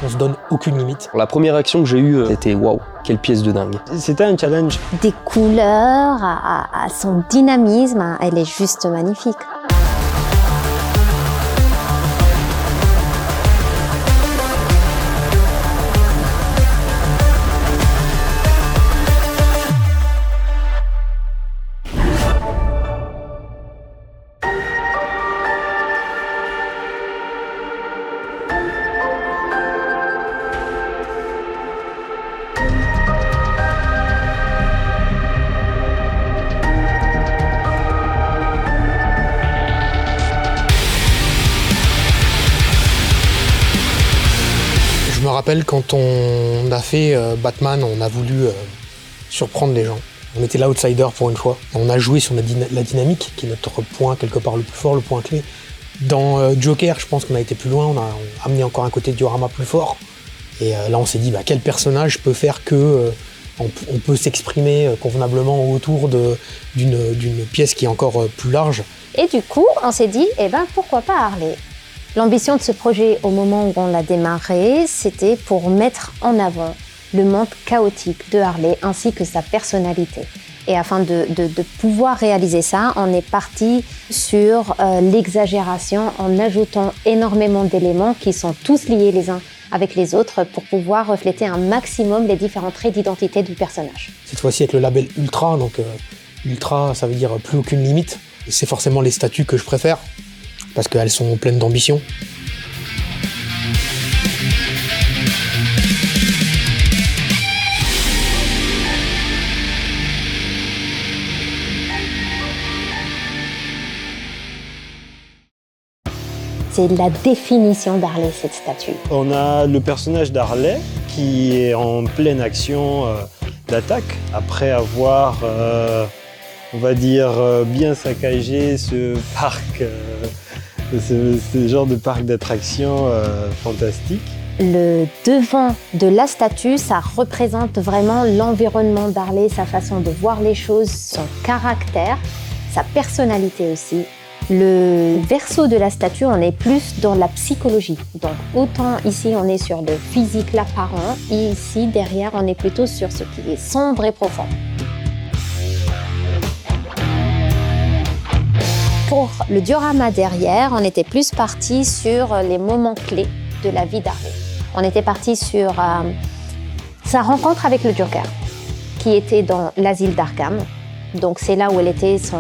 on se donne aucune limite. La première action que j'ai eue, c'était waouh, quelle pièce de dingue. C'était un challenge. Des couleurs, à son dynamisme, elle est juste magnifique. Je me rappelle quand on a fait Batman, on a voulu surprendre les gens. On était l'outsider pour une fois. On a joué sur la dynamique, qui est notre point quelque part le plus fort, le point clé. Dans Joker, je pense qu'on a été plus loin, on a amené encore un côté diorama plus fort. Et là, on s'est dit, quel personnage peut faire que on peut s'exprimer convenablement autour d'une pièce qui est encore plus large. Et du coup, on s'est dit, pourquoi pas Harley ? L'ambition de ce projet, au moment où on l'a démarré, c'était pour mettre en avant le monde chaotique de Harley ainsi que sa personnalité. Et afin de pouvoir réaliser ça, on est parti sur l'exagération en ajoutant énormément d'éléments qui sont tous liés les uns avec les autres pour pouvoir refléter un maximum les différents traits d'identité du personnage. Cette fois-ci avec le label Ultra, donc Ultra ça veut dire plus aucune limite. Et c'est forcément les statues que je préfère parce qu'elles sont pleines d'ambition. C'est la définition d'Harley, cette statue. On a le personnage d'Harley qui est en pleine action d'attaque après avoir, on va dire, bien saccagé ce parc, ce genre de parc d'attractions fantastique. Le devant de la statue, ça représente vraiment l'environnement d'Harley, sa façon de voir les choses, son caractère, sa personnalité aussi. Le verso de la statue, on est plus dans la psychologie. Donc autant ici on est sur le physique, l'apparent, et ici derrière on est plutôt sur ce qui est sombre et profond. Pour le diorama derrière, on était plus parti sur les moments clés de la vie d'Harley. On était parti sur sa rencontre avec le Joker, qui était dans l'asile d'Arkham. Donc c'est là où elle était son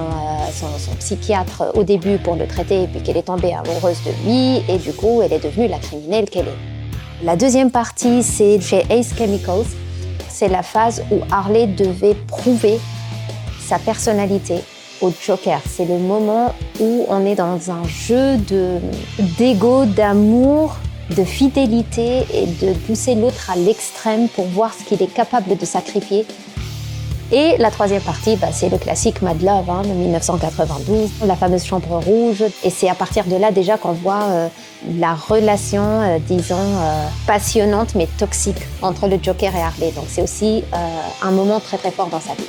psychiatre au début pour le traiter, et puis qu'elle est tombée amoureuse de lui, et du coup elle est devenue la criminelle qu'elle est. La deuxième partie, c'est chez Ace Chemicals. C'est la phase où Harley devait prouver sa personnalité au Joker. C'est le moment où on est dans un jeu d'ego, d'amour, de fidélité et de pousser l'autre à l'extrême pour voir ce qu'il est capable de sacrifier. Et la troisième partie, c'est le classique Mad Love de 1992, la fameuse chambre rouge. Et c'est à partir de là déjà qu'on voit la relation, passionnante mais toxique entre le Joker et Harley. Donc c'est aussi un moment très très fort dans sa vie.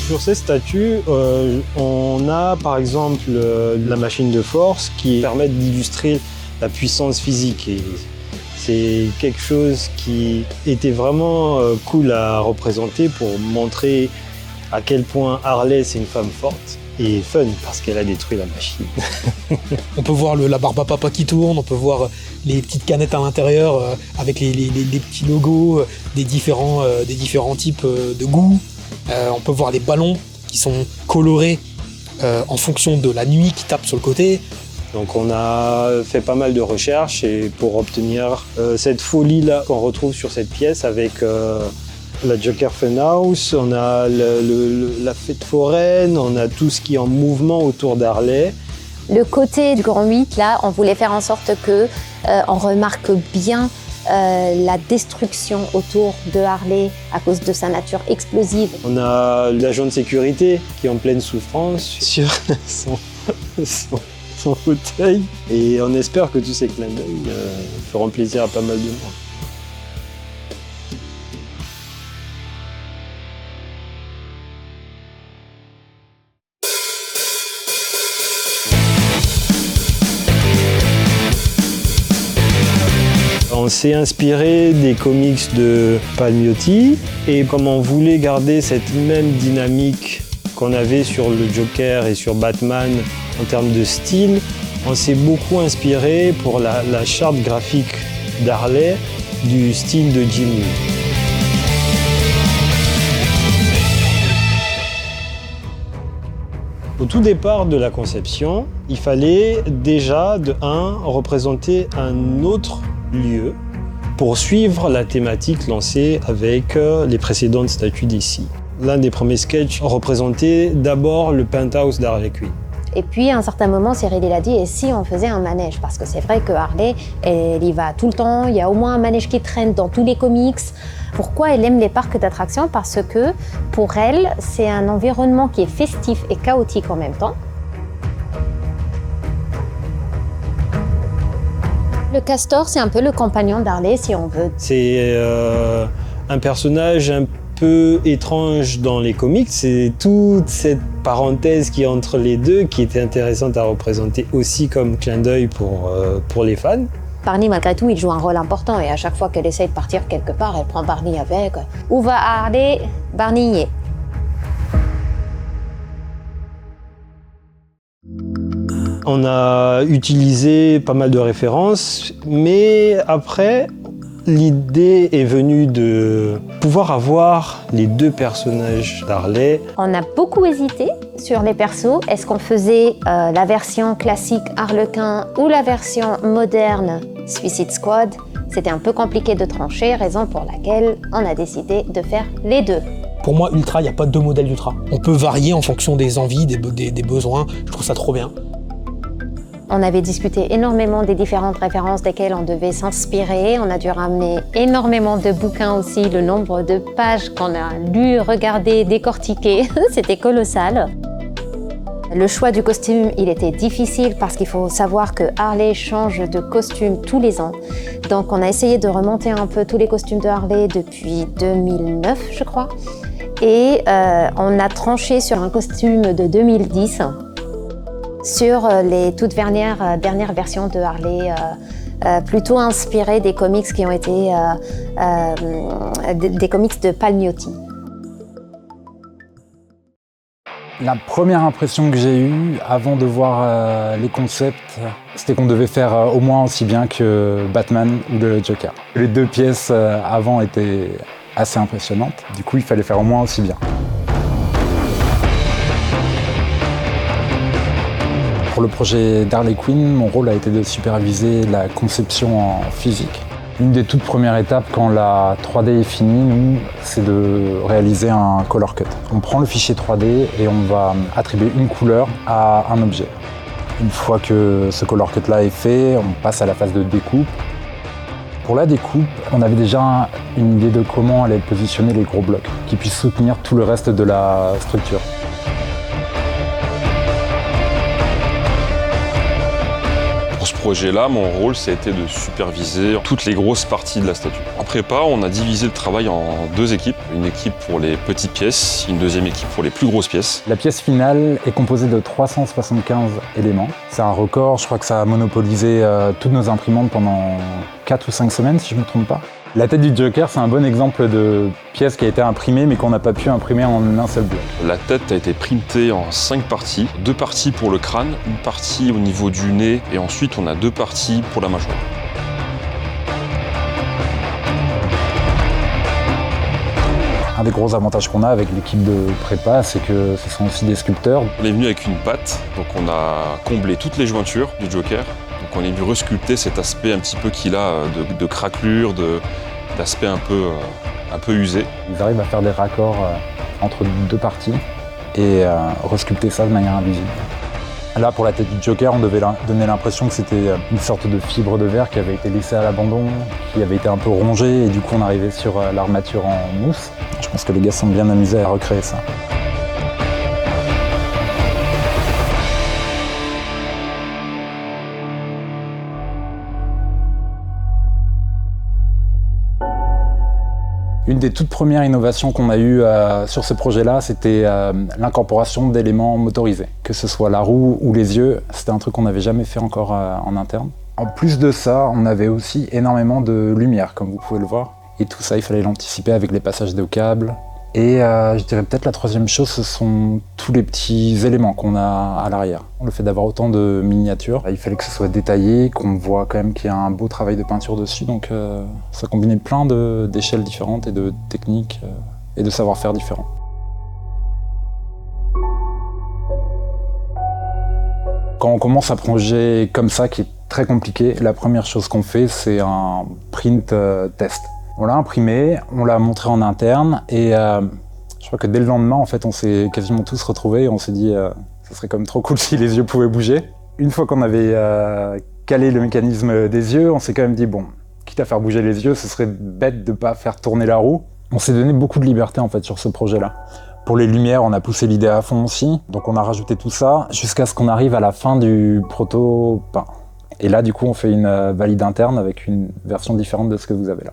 Sur ces statues, on a par exemple la machine de force qui permet d'illustrer la puissance physique. Et c'est quelque chose qui était vraiment cool à représenter pour montrer à quel point Harley c'est une femme forte et fun parce qu'elle a détruit la machine. On peut voir la barbe à papa qui tourne, on peut voir les petites canettes à l'intérieur avec les petits logos des différents types de goûts. On peut voir les ballons qui sont colorés en fonction de la nuit qui tape sur le côté. Donc on a fait pas mal de recherches et pour obtenir cette folie-là qu'on retrouve sur cette pièce avec la Joker Funhouse, on a la fête foraine, on a tout ce qui est en mouvement autour d'Harley. Le côté du Grand 8, là, on voulait faire en sorte que on remarque bien la destruction autour de Harley à cause de sa nature explosive. On a l'agent de sécurité qui est en pleine souffrance sur son fauteuil et on espère que tous ces clins d'œil feront plaisir à pas mal de monde. On s'est inspiré des comics de Palmiotti et comme on voulait garder cette même dynamique qu'on avait sur le Joker et sur Batman en termes de style, on s'est beaucoup inspiré pour la charte graphique d'Harley du style de Jim Lee. Au tout départ de la conception, il fallait déjà, de un, représenter un autre lieu pour suivre la thématique lancée avec les précédentes statues DC. L'un des premiers sketchs représentait d'abord le penthouse d'Harley Quinn. Et puis à un certain moment, Cyril il a dit, et si on faisait un manège? Parce que c'est vrai que Harley, elle y va tout le temps, il y a au moins un manège qui traîne dans tous les comics. Pourquoi elle aime les parcs d'attractions? Parce que pour elle, c'est un environnement qui est festif et chaotique en même temps. Le castor, c'est un peu le compagnon d'Harley, si on veut. C'est un personnage un peu étrange dans les comics. C'est toute cette parenthèse qui est entre les deux qui était intéressante à représenter aussi comme clin d'œil pour les fans. Barney, malgré tout, il joue un rôle important et à chaque fois qu'elle essaye de partir quelque part, elle prend Barney avec. Où va Harley? Barney y est. On a utilisé pas mal de références, mais après, l'idée est venue de pouvoir avoir les deux personnages d'Harley. On a beaucoup hésité sur les persos. Est-ce qu'on faisait la version classique Harlequin ou la version moderne Suicide Squad? C'était un peu compliqué de trancher, raison pour laquelle on a décidé de faire les deux. Pour moi, Ultra, il n'y a pas deux modèles d'Ultra. On peut varier en fonction des envies, des besoins. Je trouve ça trop bien. On avait discuté énormément des différentes références desquelles on devait s'inspirer. On a dû ramener énormément de bouquins aussi. Le nombre de pages qu'on a lues, regardées, décortiquées, c'était colossal. Le choix du costume, il était difficile parce qu'il faut savoir que Harley change de costume tous les ans. Donc on a essayé de remonter un peu tous les costumes de Harley depuis 2009, je crois. Et on a tranché sur un costume de 2010. Sur les toutes dernières versions de Harley, plutôt inspirées des comics qui ont été des comics de Palmiotti. La première impression que j'ai eue avant de voir les concepts, c'était qu'on devait faire au moins aussi bien que Batman ou le Joker. Les deux pièces avant étaient assez impressionnantes, du coup il fallait faire au moins aussi bien. Pour le projet d'Harley Quinn, mon rôle a été de superviser la conception en physique. Une des toutes premières étapes quand la 3D est finie, nous, c'est de réaliser un color cut. On prend le fichier 3D et on va attribuer une couleur à un objet. Une fois que ce color cut-là est fait, on passe à la phase de découpe. Pour la découpe, on avait déjà une idée de comment allaient positionner les gros blocs, qui puissent soutenir tout le reste de la structure. Pour ce projet-là, mon rôle, ça a été de superviser toutes les grosses parties de la statue. En prépa, on a divisé le travail en deux équipes. Une équipe pour les petites pièces, une deuxième équipe pour les plus grosses pièces. La pièce finale est composée de 375 éléments. C'est un record, je crois que ça a monopolisé toutes nos imprimantes pendant 4 ou 5 semaines, si je ne me trompe pas. La tête du Joker, c'est un bon exemple de pièce qui a été imprimée mais qu'on n'a pas pu imprimer en un seul bloc. La tête a été printée en 5 parties. 2 parties pour le crâne, une partie au niveau du nez et ensuite on a 2 parties pour la mâchoire. Un des gros avantages qu'on a avec l'équipe de prépa, c'est que ce sont aussi des sculpteurs. On est venu avec une patte, donc on a comblé toutes les jointures du Joker. Donc on est venu resculpter cet aspect un petit peu qu'il a de craquelure, d'aspect un peu usé. Ils arrivent à faire des raccords entre deux parties et resculpter ça de manière invisible. Là, pour la tête du Joker, on devait donner l'impression que c'était une sorte de fibre de verre qui avait été laissée à l'abandon, qui avait été un peu rongée, et du coup on arrivait sur l'armature en mousse. Je pense que les gars sont bien amusés à recréer ça. Une des toutes premières innovations qu'on a eues sur ce projet-là, c'était l'incorporation d'éléments motorisés. Que ce soit la roue ou les yeux, c'était un truc qu'on n'avait jamais fait encore en interne. En plus de ça, on avait aussi énormément de lumière, comme vous pouvez le voir. Et tout ça, il fallait l'anticiper avec les passages de câbles. Et je dirais peut-être la troisième chose, ce sont tous les petits éléments qu'on a à l'arrière. Le fait d'avoir autant de miniatures, il fallait que ce soit détaillé, qu'on voit quand même qu'il y a un beau travail de peinture dessus. Donc ça combinait plein d'échelles différentes et de techniques et de savoir-faire différents. Quand on commence un projet comme ça, qui est très compliqué, la première chose qu'on fait, c'est un print test. On l'a imprimé, on l'a montré en interne et je crois que dès le lendemain, en fait, on s'est quasiment tous retrouvés et on s'est dit ça serait quand même trop cool si les yeux pouvaient bouger. Une fois qu'on avait calé le mécanisme des yeux, on s'est quand même dit bon, quitte à faire bouger les yeux, ce serait bête de ne pas faire tourner la roue. On s'est donné beaucoup de liberté en fait sur ce projet-là. Pour les lumières, on a poussé l'idée à fond aussi, donc on a rajouté tout ça jusqu'à ce qu'on arrive à la fin du proto peint. Et là, du coup, on fait une valide interne avec une version différente de ce que vous avez là.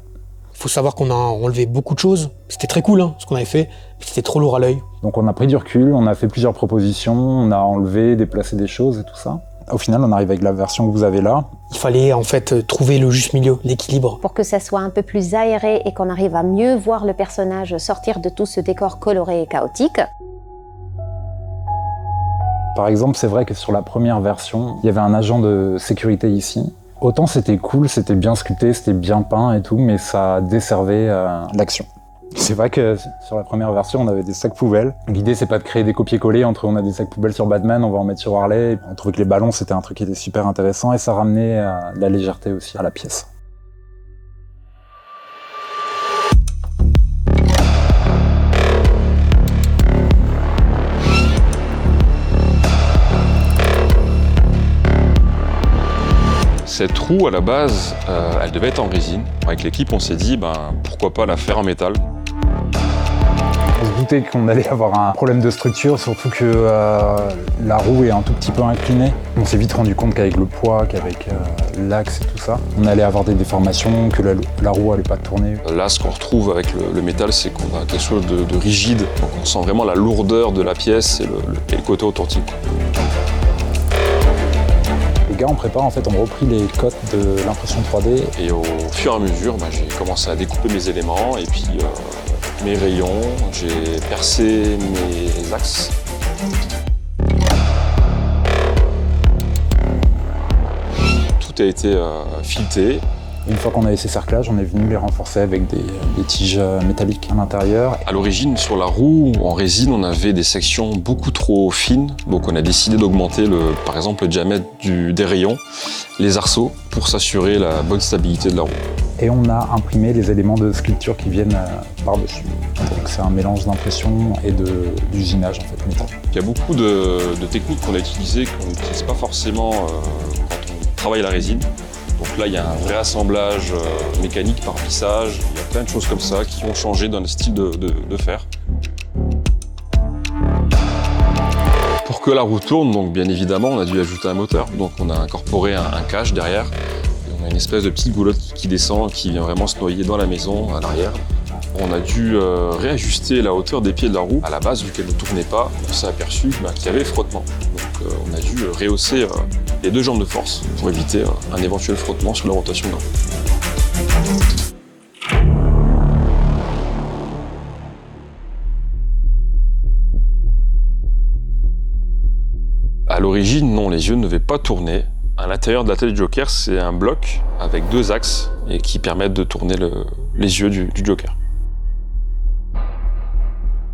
Il faut savoir qu'on a enlevé beaucoup de choses. C'était très cool ce qu'on avait fait, mais c'était trop lourd à l'œil. Donc on a pris du recul, on a fait plusieurs propositions, on a enlevé, déplacé des choses et tout ça. Au final, on arrive avec la version que vous avez là. Il fallait en fait trouver le juste milieu, l'équilibre. Pour que ça soit un peu plus aéré et qu'on arrive à mieux voir le personnage sortir de tout ce décor coloré et chaotique. Par exemple, c'est vrai que sur la première version, il y avait un agent de sécurité ici. Autant c'était cool, c'était bien sculpté, c'était bien peint et tout, mais ça desservait l'action. C'est vrai que sur la première version, on avait des sacs poubelles. L'idée, c'est pas de créer des copier-coller entre on a des sacs poubelles sur Batman, on va en mettre sur Harley. On trouvait que les ballons, c'était un truc qui était super intéressant et ça ramenait de la légèreté aussi à la pièce. Cette roue, à la base, elle devait être en résine. Avec l'équipe, on s'est dit, pourquoi pas la faire en métal. On se doutait qu'on allait avoir un problème de structure, surtout que la roue est un tout petit peu inclinée. On s'est vite rendu compte qu'avec le poids, qu'avec l'axe et tout ça, on allait avoir des déformations, que la roue allait pas tourner. Là, ce qu'on retrouve avec le métal, c'est qu'on a quelque chose de rigide. Donc on sent vraiment la lourdeur de la pièce et le côté authentique. Les gars en prépa, en fait, ont repris les codes de l'impression 3D. Et au fur et à mesure, j'ai commencé à découper mes éléments et puis mes rayons, j'ai percé mes axes. Tout a été fileté. Une fois qu'on avait ces cerclages, on est venu les renforcer avec des tiges métalliques à l'intérieur. À l'origine, sur la roue, en résine, on avait des sections beaucoup trop fines. Donc on a décidé d'augmenter, par exemple, le diamètre des rayons, les arceaux, pour s'assurer la bonne stabilité de la roue. Et on a imprimé les éléments de sculpture qui viennent par-dessus. Donc c'est un mélange d'impression et d'usinage en fait, métal. Il y a beaucoup de techniques qu'on a utilisées qu'on n'utilise pas forcément quand on travaille la résine. Donc là, il y a un vrai assemblage mécanique par vissage. Il y a plein de choses comme ça qui ont changé dans le style de faire. Pour que la roue tourne, donc bien évidemment, on a dû ajouter un moteur. Donc on a incorporé un cache derrière. Et on a une espèce de petite goulotte qui descend, qui vient vraiment se noyer dans la maison, à l'arrière. On a dû réajuster la hauteur des pieds de la roue. À la base, vu qu'elle ne tournait pas, on s'est aperçu qu'il y avait frottement. Donc on a dû rehausser les deux jambes de force pour éviter un éventuel frottement sur la rotation de la roue. À l'origine, non, les yeux ne devaient pas tourner. À l'intérieur de la tête du Joker, c'est un bloc avec deux axes et qui permettent de tourner les yeux du Joker.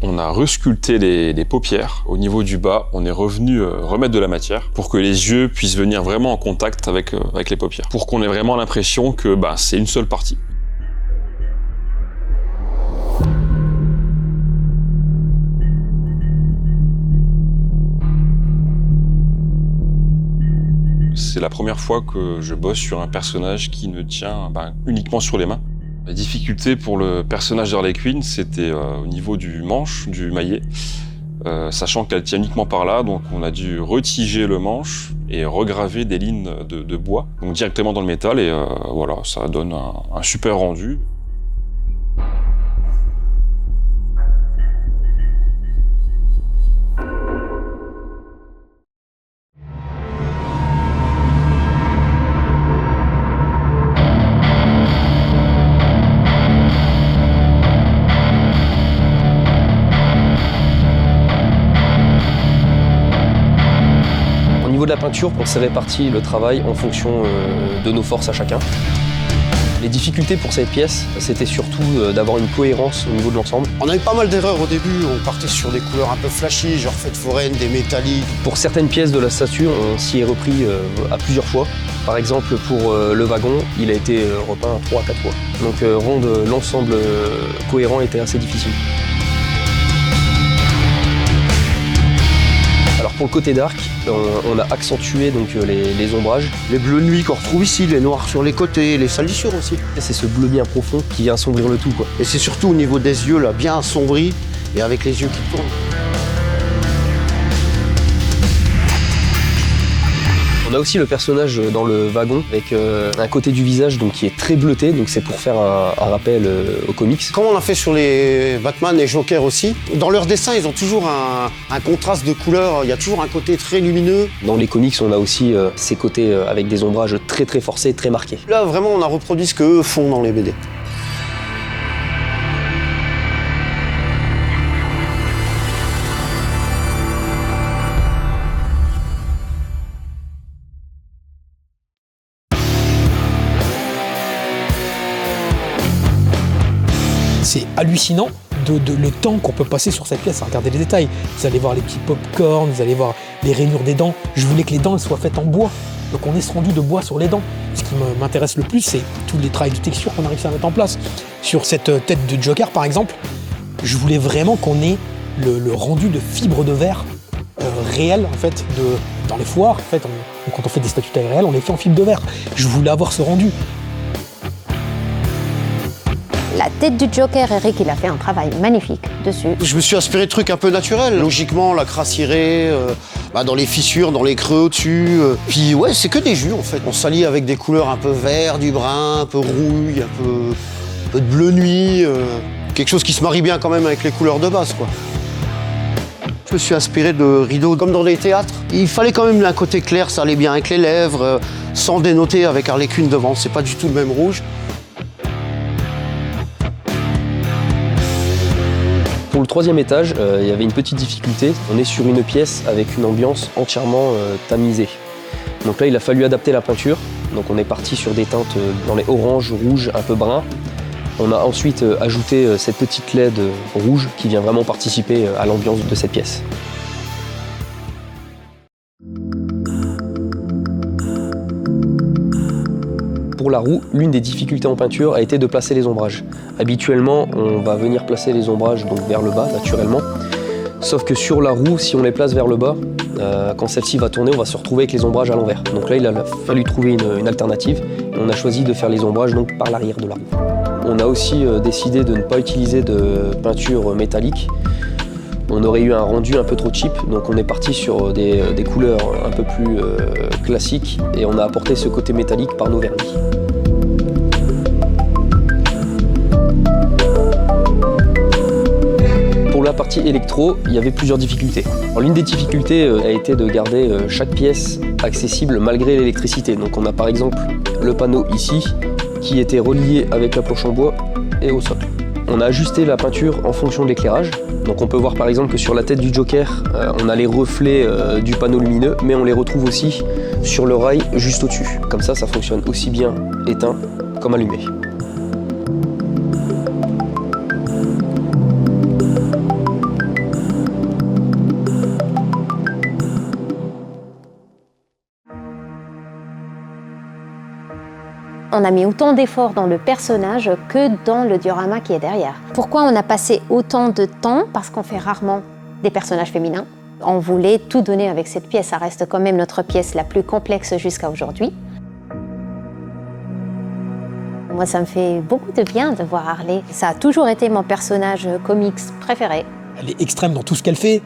On a resculpté les paupières. Au niveau du bas, on est revenu remettre de la matière pour que les yeux puissent venir vraiment en contact avec les paupières. Pour qu'on ait vraiment l'impression que c'est une seule partie. C'est la première fois que je bosse sur un personnage qui ne tient uniquement sur les mains. La difficulté pour le personnage d'Harley Quinn, c'était au niveau du manche, du maillet, sachant qu'elle tient uniquement par là, donc on a dû retiger le manche et regraver des lignes de bois, donc directement dans le métal, et voilà, ça donne un super rendu. la peinture, on s'est réparti le travail en fonction de nos forces à chacun. Les difficultés pour cette pièce, c'était surtout d'avoir une cohérence au niveau de l'ensemble. On a eu pas mal d'erreurs au début, on partait sur des couleurs un peu flashy, genre fête foraine, des métalliques. Pour certaines pièces de la statue, on s'y est repris à plusieurs fois. Par exemple, pour le wagon, il a été repeint 3 à 4 fois. Donc rendre l'ensemble cohérent était assez difficile. Alors pour le côté dark, on a accentué donc les ombrages. Les bleus de nuit qu'on retrouve ici, les noirs sur les côtés, les salissures aussi. C'est ce bleu bien profond qui vient assombrir le tout, quoi. Et c'est surtout au niveau des yeux, là, bien assombris et avec les yeux qui tournent. On a aussi le personnage dans le wagon avec un côté du visage donc, qui est très bleuté, donc c'est pour faire un rappel aux comics. Comme on a fait sur les Batman et Joker aussi, dans leurs dessins, ils ont toujours un contraste de couleurs, il y a toujours un côté très lumineux. Dans les comics, on a aussi ces côtés avec des ombrages très très forcés, très marqués. Là, vraiment, on a reproduit ce qu'eux font dans les BD. C'est hallucinant le temps qu'on peut passer sur cette pièce à regarder les détails. Vous allez voir les petits pop-corn, vous allez voir les rainures des dents. Je voulais que les dents elles soient faites en bois. Donc on est ce rendu de bois sur les dents. Ce qui m'intéresse le plus, c'est tous les travails de texture qu'on a réussi à mettre en place. Sur cette tête de Joker, par exemple, je voulais vraiment qu'on ait le rendu de fibres de verre réel, en fait, dans les foires. En fait, quand on fait des statues taille réelle, on les fait en fibre de verre. Je voulais avoir ce rendu. La tête du Joker, Eric, il a fait un travail magnifique dessus. Je me suis inspiré de trucs un peu naturels. Logiquement, la crasse cirée, dans les fissures, dans les creux au-dessus. Puis ouais, c'est que des jus en fait. On s'allie avec des couleurs un peu vert, du brun, un peu rouille, un peu de bleu nuit. Quelque chose qui se marie bien quand même avec les couleurs de base, quoi. Je me suis inspiré de rideaux comme dans les théâtres. Il fallait quand même un côté clair, ça allait bien avec les lèvres, sans dénoter avec Harley Quinn devant. C'est pas du tout le même rouge. Pour le 3e étage, il y avait une petite difficulté. On est sur une pièce avec une ambiance entièrement tamisée. Donc là, il a fallu adapter la peinture. Donc on est parti sur des teintes dans les oranges, rouges, un peu bruns. On a ensuite ajouté cette petite LED rouge qui vient vraiment participer à l'ambiance de cette pièce. Pour la roue, l'une des difficultés en peinture a été de placer les ombrages. Habituellement, on va venir placer les ombrages donc vers le bas, naturellement. Sauf que sur la roue, si on les place vers le bas, quand celle-ci va tourner, on va se retrouver avec les ombrages à l'envers. Donc là, il a fallu trouver une alternative. Et on a choisi de faire les ombrages donc, par l'arrière de la roue. On a aussi décidé de ne pas utiliser de peinture métallique. On aurait eu un rendu un peu trop cheap, donc on est parti sur des couleurs un peu plus classiques et on a apporté ce côté métallique par nos vernis. Pour la partie électro, il y avait plusieurs difficultés. L'une des difficultés a été de garder chaque pièce accessible malgré l'électricité. Donc on a par exemple le panneau ici qui était relié avec la planche en bois et au socle. On a ajusté la peinture en fonction de l'éclairage. Donc on peut voir par exemple que sur la tête du Joker, on a les reflets du panneau lumineux, mais on les retrouve aussi sur le rail juste au-dessus. Comme ça fonctionne aussi bien éteint comme allumé. On a mis autant d'efforts dans le personnage que dans le diorama qui est derrière. Pourquoi on a passé autant de temps? Parce qu'on fait rarement des personnages féminins. On voulait tout donner avec cette pièce. Ça reste quand même notre pièce la plus complexe jusqu'à aujourd'hui. Moi, ça me fait beaucoup de bien de voir Harley. Ça a toujours été mon personnage comics préféré. Elle est extrême dans tout ce qu'elle fait.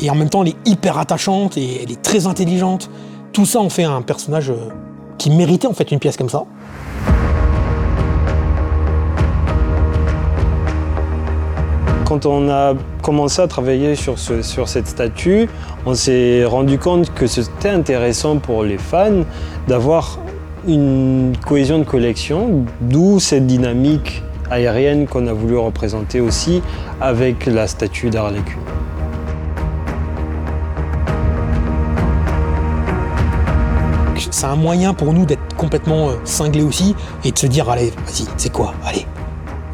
Et en même temps, elle est hyper attachante et elle est très intelligente. Tout ça en fait un personnage qui méritait en fait une pièce comme ça. Quand on a commencé à travailler sur cette statue, on s'est rendu compte que c'était intéressant pour les fans d'avoir une cohésion de collection, d'où cette dynamique aérienne qu'on a voulu représenter aussi avec la statue d'Harley Quinn. c'est un moyen pour nous d'être complètement cinglés aussi et de se dire, allez, vas-y, c'est quoi? Allez,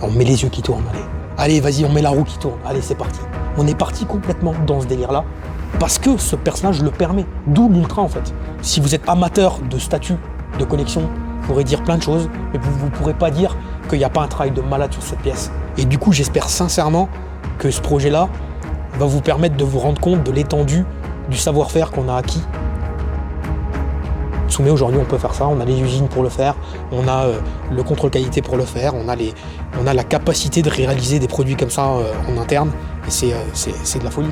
on met les yeux qui tournent, allez. Allez, vas-y, on met la roue qui tourne, allez, c'est parti. On est parti complètement dans ce délire-là parce que ce personnage le permet, d'où l'ultra en fait. Si vous êtes amateur de statues, de collection, vous pourrez dire plein de choses, mais vous ne pourrez pas dire qu'il n'y a pas un travail de malade sur cette pièce. Et du coup, j'espère sincèrement que ce projet-là va vous permettre de vous rendre compte de l'étendue du savoir-faire qu'on a acquis. Tsume, aujourd'hui, on peut faire ça, on a les usines pour le faire, on a le contrôle qualité pour le faire, on a la capacité de réaliser des produits comme ça en interne, et c'est de la folie.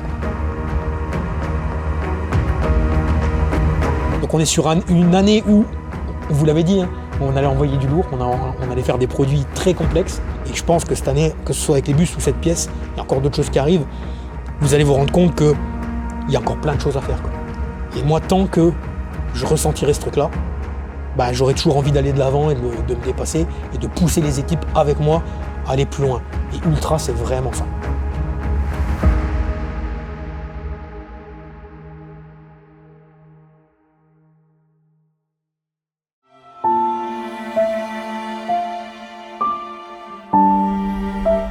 Donc on est sur une année où, vous l'avez dit, hein, on allait envoyer du lourd, on allait faire des produits très complexes, et je pense que cette année, que ce soit avec les bus ou cette pièce, il y a encore d'autres choses qui arrivent, vous allez vous rendre compte qu'il y a encore plein de choses à faire, quoi. Et moi, tant que je ressentirai ce truc-là, bah, j'aurai toujours envie d'aller de l'avant et de me dépasser et de pousser les équipes avec moi à aller plus loin. Et Ultra, c'est vraiment ça.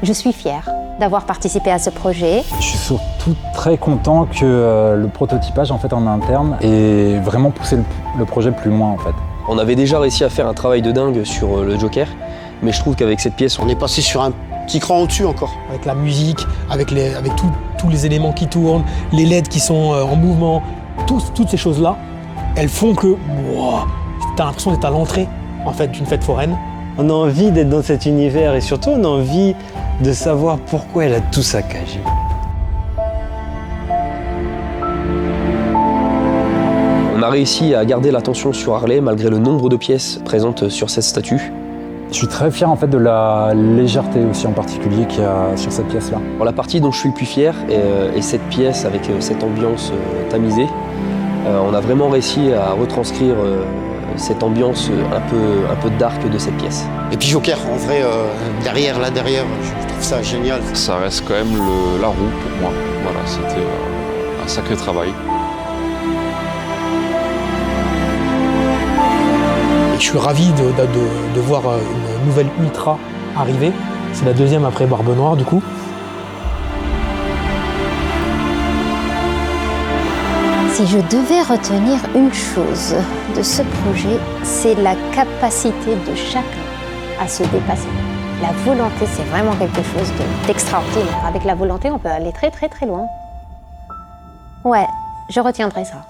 Je suis fière d'avoir participé à ce projet. Je suis surtout très content que le prototypage en fait en interne ait vraiment poussé le projet plus loin en fait. On avait déjà réussi à faire un travail de dingue sur le Joker, mais je trouve qu'avec cette pièce, On est passé sur un petit cran au-dessus encore. Avec la musique, avec tous les éléments qui tournent, les LED qui sont en mouvement, toutes ces choses-là, elles font que tu as l'impression d'être à l'entrée en fait, d'une fête foraine. On a envie d'être dans cet univers et surtout on a envie de savoir pourquoi elle a tout saccagé. on a réussi à garder l'attention sur Harley malgré le nombre de pièces présentes sur cette statue. Je suis très fier en fait de la légèreté aussi en particulier qu'il y a sur cette pièce-là. Alors, la partie dont je suis le plus fier est cette pièce avec cette ambiance tamisée. On a vraiment réussi à retranscrire cette ambiance un peu dark de cette pièce. Et puis Joker, en vrai, derrière, je trouve ça génial. Ça reste quand même la roue pour moi. Voilà, c'était un sacré travail. Et je suis ravi de voir une nouvelle Ultra arriver. C'est la deuxième après Barbe Noire du coup. Si je devais retenir une chose de ce projet, c'est la capacité de chacun à se dépasser. La volonté, c'est vraiment quelque chose d'extraordinaire. Avec la volonté, on peut aller très très très loin. Ouais, je retiendrai ça.